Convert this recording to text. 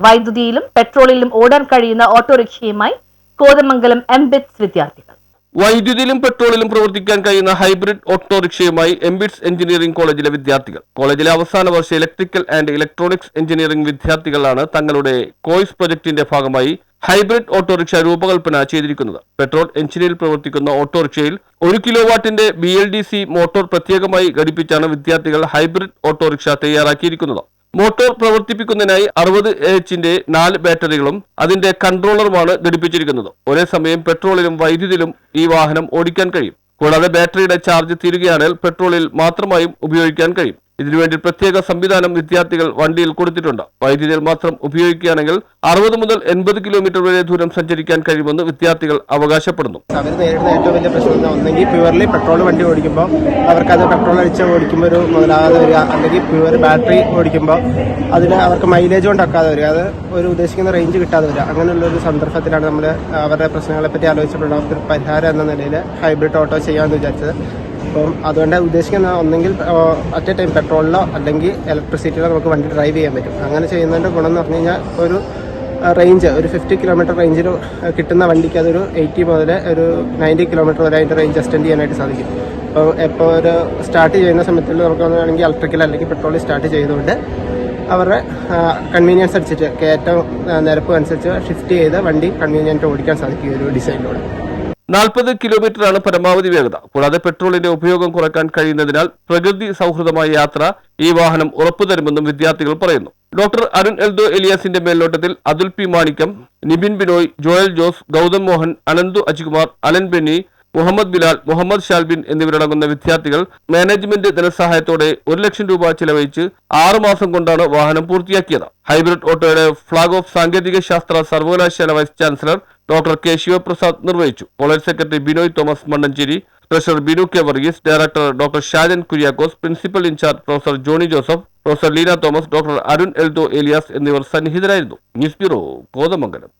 വൈദ്യുതിയിലും പെട്രോളിലും ഓടാൻ കഴിയുന്ന ഓട്ടോറിക്ഷയുമായി കോതമംഗലം എംബിറ്റ്സ് വിദ്യാർത്ഥികൾ. വൈദ്യുതിയിലും പെട്രോളിലും പ്രവർത്തിക്കാൻ കഴിയുന്ന ഹൈബ്രിഡ് ഓട്ടോറിക്ഷയുമായി എംബിറ്റ്സ് എഞ്ചിനീയറിംഗ് കോളേജിലെ വിദ്യാർത്ഥികൾ. കോളേജിലെ അവസാന വർഷ ഇലക്ട്രിക്കൽ ആൻഡ് ഇലക്ട്രോണിക്സ് എഞ്ചിനീയറിംഗ് വിദ്യാർത്ഥികളാണ് തങ്ങളുടെ കോഴ്സ് പ്രൊജക്ടിന്റെ ഭാഗമായി ഹൈബ്രിഡ് ഓട്ടോറിക്ഷ രൂപകൽപ്പന ചെയ്തിരിക്കുന്നത്. പെട്രോൾ എഞ്ചിനിൽ പ്രവർത്തിക്കുന്ന ഓട്ടോറിക്ഷയിൽ 1 കിലോവാട്ടിന്റെ BLDC മോട്ടോർ പ്രത്യേകമായി ഘടിപ്പിച്ചാണ് വിദ്യാർത്ഥികൾ ഹൈബ്രിഡ് ഓട്ടോറിക്ഷ തയ്യാറാക്കിയിരിക്കുന്നത്. മോട്ടോർ പ്രവർത്തിപ്പിക്കുന്നതിനായി 60Ah 4 ബാറ്ററികളും അതിന്റെ കൺട്രോളറുമാണ് ഘടിപ്പിച്ചിരിക്കുന്നത്. ഒരേ സമയം പെട്രോളിലും വൈദ്യുതിയിലും ഈ വാഹനം ഓടിക്കാൻ കഴിയും. കൂടാതെ ബാറ്ററിയുടെ ചാർജ് തീരുകയാണെങ്കിൽ പെട്രോളിൽ മാത്രമായും ഉപയോഗിക്കാൻ കഴിയും. ഇതിനുവേണ്ടി പ്രത്യേക സംവിധാനം വിദ്യാർത്ഥികൾ വണ്ടിയിൽ കൊടുത്തിട്ടുണ്ട്. വൈദ്യുതിയിൽ മാത്രം ഉപയോഗിക്കുകയാണെങ്കിൽ 60 മുതൽ 80 കിലോമീറ്റർ വരെ ദൂരം സഞ്ചരിക്കാൻ കഴിയുമെന്ന് വിദ്യാർത്ഥികൾ അവകാശപ്പെടുന്നു. അവർ നേരിടുന്ന ഏറ്റവും വലിയ പ്രശ്നം ഒന്നെങ്കിൽ പ്യുവർലി പെട്രോൾ വണ്ടി ഓടിക്കുമ്പോൾ അവർക്കത് പെട്രോൾ അടിച്ച് ഓടിക്കുമ്പോൾ ഒരു മുതലാകാതെ വരിക, അല്ലെങ്കിൽ പ്യുവർ ബാറ്ററി ഓടിക്കുമ്പോൾ അതിന് അവർക്ക് മൈലേജ് കൊണ്ടൊക്കാതെ വരിക, അത് ഒരു ഉദ്ദേശിക്കുന്ന റേഞ്ച് കിട്ടാതെ വരിക. അങ്ങനെയുള്ളൊരു സന്ദർഭത്തിലാണ് നമ്മൾ അവരുടെ പ്രശ്നങ്ങളെ പറ്റി ആലോചിച്ചപ്പോൾ അവർക്ക് പരിഹാരം എന്ന നിലയിൽ ഹൈബ്രിഡ് ഓട്ടോ ചെയ്യാമെന്ന് വിചാരിച്ചത്. അപ്പം അതുകൊണ്ട് ഉദ്ദേശിക്കുന്ന ഒന്നെങ്കിൽ അറ്റ് എ ടൈം പെട്രോളിലോ അല്ലെങ്കിൽ ഇലക്ട്രിസിറ്റിയിലോ നമുക്ക് വണ്ടി ഡ്രൈവ് ചെയ്യാൻ പറ്റും. അങ്ങനെ ചെയ്യുന്നതിൻ്റെ ഗുണം എന്ന് പറഞ്ഞു കഴിഞ്ഞാൽ ഒരു റേഞ്ച് ഒരു 50 കിലോമീറ്റർ റേഞ്ചിൽ കിട്ടുന്ന വണ്ടിക്ക് അതൊരു 80 മുതൽ ഒരു 90 കിലോമീറ്റർ വരെ അതിൻ്റെ റേഞ്ച് എക്സ്റ്റെൻഡ് ചെയ്യാനായിട്ട് സാധിക്കും. അപ്പോൾ ഇപ്പോൾ ഒരു സ്റ്റാർട്ട് ചെയ്യുന്ന സമയത്തിൽ നമുക്ക് വേണമെങ്കിൽ ഇലക്ട്രിക്കൽ അല്ലെങ്കിൽ പെട്രോളിൽ സ്റ്റാർട്ട് ചെയ്തുകൊണ്ട് അവരുടെ കൺവീനിയൻസ് അനുസരിച്ച് കയറ്റം നിരപ്പ് അനുസരിച്ച് ഷിഫ്റ്റ് ചെയ്ത് വണ്ടി കൺവീനിയൻറ്റ് ഓടിക്കാൻ സാധിക്കും ഒരു ഡിസൈനിലൂടെ. 40 കിലോമീറ്ററാണ് പരമാവധി വേഗത. കൂടാതെ പെട്രോളിന്റെ ഉപയോഗം കുറയ്ക്കാൻ കഴിയുന്നതിനാൽ പ്രകൃതി സൗഹൃദമായ യാത്ര ഈ വാഹനം ഉറപ്പുതരുമെന്നും വിദ്യാർത്ഥികൾ പറയുന്നു. ഡോക്ടർ അരുൺ എൽദോ എലിയാസിന്റെ മേൽനോട്ടത്തിൽ അതുൽ പി മാണിക്കം, നിബിൻ ബിനോയ്, ജോയൽ ജോസ്, ഗൗതം മോഹൻ, അനന്തു അജികുമാർ, അലൻ ബെന്നി, മുഹമ്മദ് ബിലാൽ, മുഹമ്മദ് ഷാൽബിൻ എന്നിവരടങ്ങുന്ന വിദ്യാർത്ഥികൾ മാനേജ്മെന്റ് ധനസഹായത്തോടെ 1 ലക്ഷം രൂപ ചിലവഴിച്ച് 6 മാസം കൊണ്ടാണ് വാഹനം പൂർത്തിയാക്കിയത്. ഹൈബ്രിഡ് ഓട്ടോയുടെ ഫ്ളാഗ് ഓഫ് സാങ്കേതിക ശാസ്ത്ര സർവകലാശാല vice chancellor doctor K Shivaprasad നിർവഹിച്ചു. College secretary Binoy Thomas Mannancherry, treasurer Binu K Varghese, director doctor Shajan Kuriakose, principal incharge professor Johnny Joseph, professor Leena Thomas, doctor Arun Eldho Elias എന്നിവർ സന്നിഹിതരായിരുന്നു. News bureau, Kothamangalam.